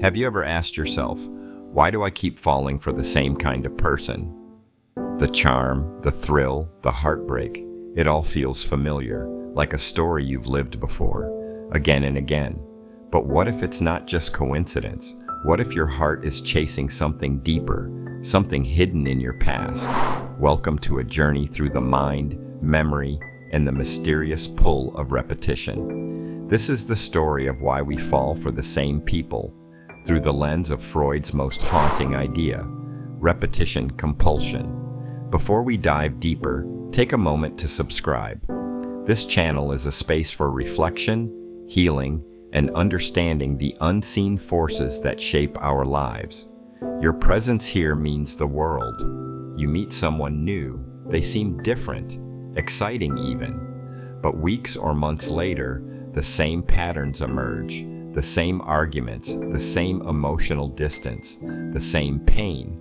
Have you ever asked yourself, why do I keep falling for the same kind of person? The charm, the thrill, the heartbreak, it all feels familiar, like a story you've lived before, again and again. But what if it's not just coincidence? What if your heart is chasing something deeper, something hidden in your past? Welcome to a journey through the mind, memory, and the mysterious pull of repetition. This is the story of why we fall for the same people, through the lens of Freud's most haunting idea, repetition compulsion. Before we dive deeper, take a moment to subscribe. This channel is a space for reflection, healing, and understanding the unseen forces that shape our lives. Your presence here means the world. You meet someone new, they seem different, exciting even. But weeks or months later, the same patterns emerge. The same arguments, the same emotional distance, the same pain.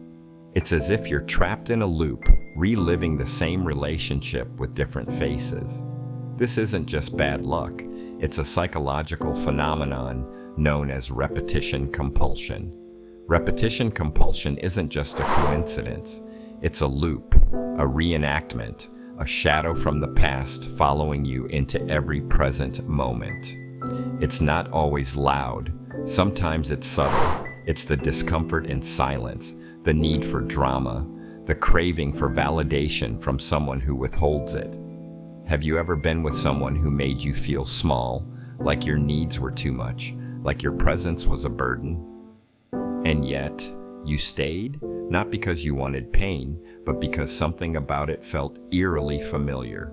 It's as if you're trapped in a loop, reliving the same relationship with different faces. This isn't just bad luck, it's a psychological phenomenon known as repetition compulsion. Repetition compulsion isn't just a coincidence, it's a loop, a reenactment, a shadow from the past following you into every present moment. It's not always loud. Sometimes it's subtle. It's the discomfort in silence, the need for drama, the craving for validation from someone who withholds it. Have you ever been with someone who made you feel small, like your needs were too much, like your presence was a burden? And yet, you stayed, not because you wanted pain, but because something about it felt eerily familiar.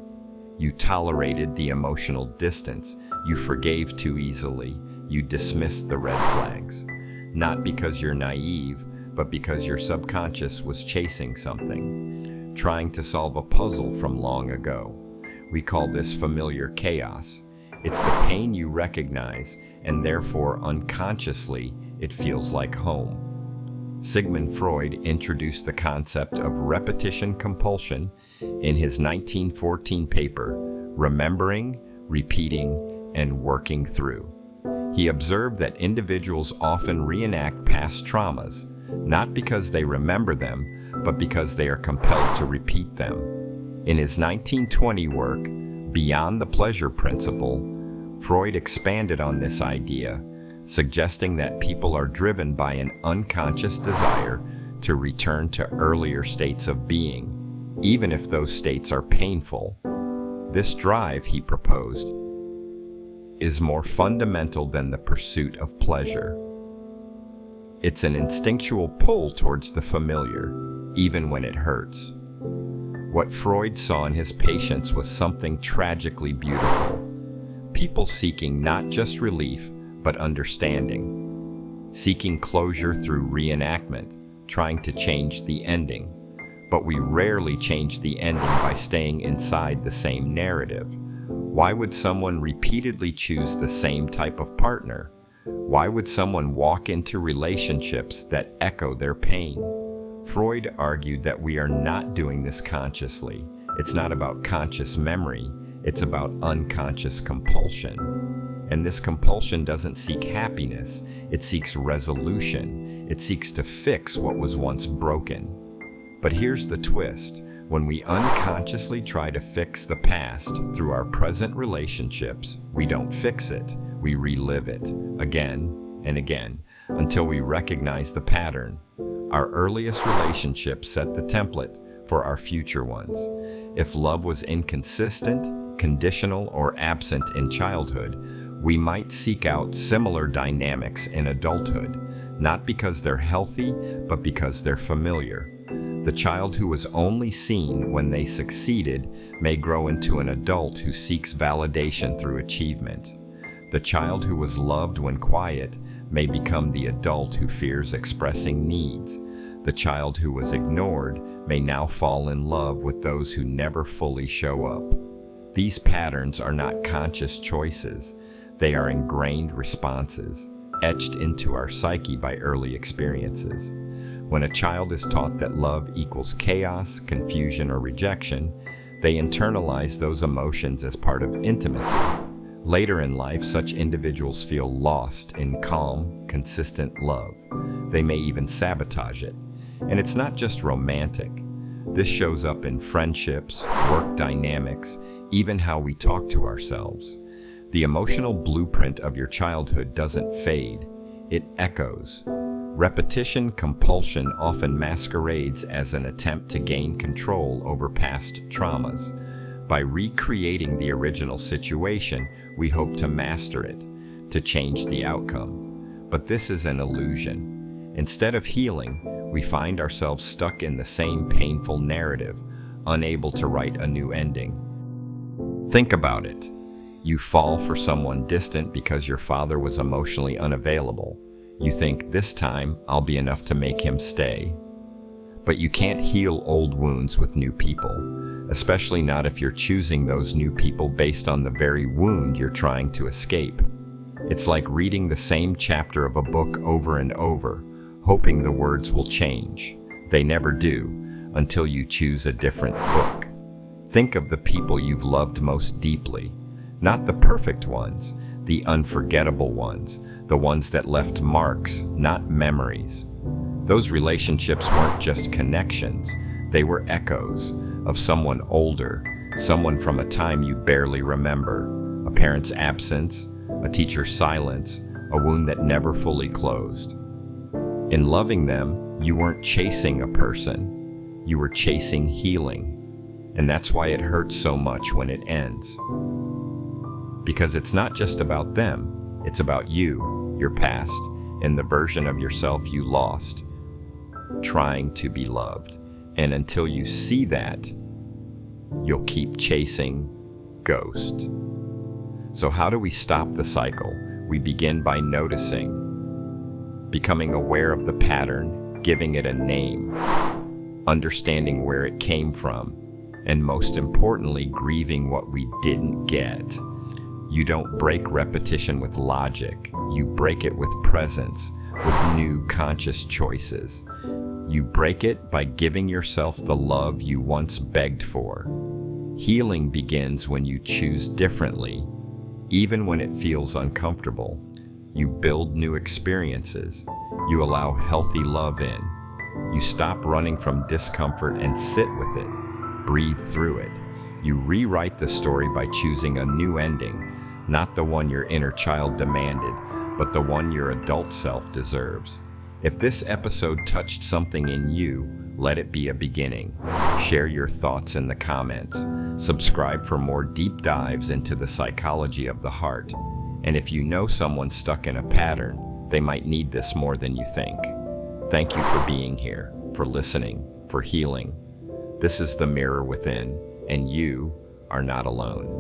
You tolerated the emotional distance. You forgave too easily. You dismissed the red flags. Not because you're naive, but because your subconscious was chasing something, trying to solve a puzzle from long ago. We call this familiar chaos. It's the pain you recognize, and therefore unconsciously, it feels like home. Sigmund Freud introduced the concept of repetition compulsion in his 1914 paper, Remembering, Repeating, and Working Through. He observed that individuals often reenact past traumas, not because they remember them, but because they are compelled to repeat them. In his 1920 work, Beyond the Pleasure Principle, Freud expanded on this idea, suggesting that people are driven by an unconscious desire to return to earlier states of being, even if those states are painful. This drive, he proposed, is more fundamental than the pursuit of pleasure. It's an instinctual pull towards the familiar, even when it hurts. What Freud saw in his patients was something tragically beautiful. People seeking not just relief, but understanding. Seeking closure through reenactment, trying to change the ending. But we rarely change the ending by staying inside the same narrative. Why would someone repeatedly choose the same type of partner? Why would someone walk into relationships that echo their pain? Freud argued that we are not doing this consciously. It's not about conscious memory, it's about unconscious compulsion. And this compulsion doesn't seek happiness, it seeks resolution. It seeks to fix what was once broken. But here's the twist. When we unconsciously try to fix the past through our present relationships, we don't fix it, we relive it again and again until we recognize the pattern. Our earliest relationships set the template for our future ones. If love was inconsistent, conditional, or absent in childhood, we might seek out similar dynamics in adulthood, not because they're healthy, but because they're familiar. The child who was only seen when they succeeded may grow into an adult who seeks validation through achievement. The child who was loved when quiet may become the adult who fears expressing needs. The child who was ignored may now fall in love with those who never fully show up. These patterns are not conscious choices. They are ingrained responses, etched into our psyche by early experiences. When a child is taught that love equals chaos, confusion, or rejection, they internalize those emotions as part of intimacy. Later in life, such individuals feel lost in calm, consistent love. They may even sabotage it. And it's not just romantic. This shows up in friendships, work dynamics, even how we talk to ourselves. The emotional blueprint of your childhood doesn't fade, it echoes. Repetition compulsion often masquerades as an attempt to gain control over past traumas. By recreating the original situation, we hope to master it, to change the outcome. But this is an illusion. Instead of healing, we find ourselves stuck in the same painful narrative, unable to write a new ending. Think about it. You fall for someone distant because your father was emotionally unavailable. You think, this time I'll be enough to make him stay. But you can't heal old wounds with new people, especially not if you're choosing those new people based on the very wound you're trying to escape. It's like reading the same chapter of a book over and over, hoping the words will change. They never do, until you choose a different book. Think of the people you've loved most deeply. Not the perfect ones, the unforgettable ones, the ones that left marks, not memories. Those relationships weren't just connections, they were echoes of someone older, someone from a time you barely remember, a parent's absence, a teacher's silence, a wound that never fully closed. In loving them, you weren't chasing a person, you were chasing healing. And that's why it hurts so much when it ends. Because it's not just about them, it's about you, your past, and the version of yourself you lost, trying to be loved. And until you see that, you'll keep chasing ghosts. So how do we stop the cycle? We begin by noticing, becoming aware of the pattern, giving it a name, understanding where it came from, and most importantly, grieving what we didn't get. You don't break repetition with logic. You break it with presence, with new conscious choices. You break it by giving yourself the love you once begged for. Healing begins when you choose differently, even when it feels uncomfortable. You build new experiences. You allow healthy love in. You stop running from discomfort and sit with it. Breathe through it. You rewrite the story by choosing a new ending. Not the one your inner child demanded, but the one your adult self deserves. If this episode touched something in you, let it be a beginning. Share your thoughts in the comments. Subscribe for more deep dives into the psychology of the heart. And if you know someone stuck in a pattern, they might need this more than you think. Thank you for being here, for listening, for healing. This is the mirror within, and you are not alone.